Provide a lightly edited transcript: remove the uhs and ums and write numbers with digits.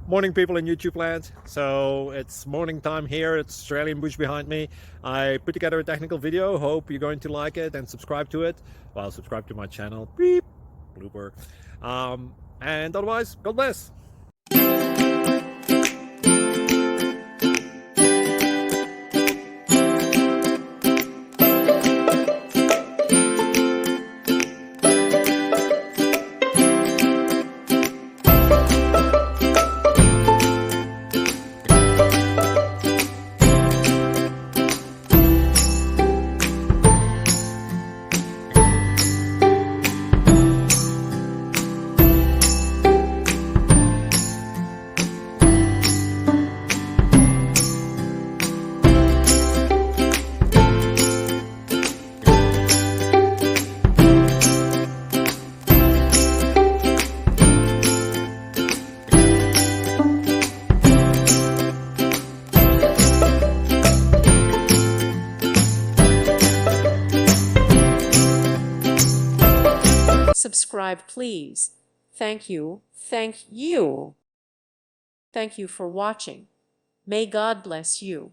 Morning, people in YouTube land. So it's morning time here. It's Australian bush behind me. I put together a technical video. Hope you're going to like it and subscribe to it. Well, subscribe to my channel. Beep, blooper. And otherwise, God bless. Subscribe, please. Thank you. Thank you. Thank you for watching. May God bless you.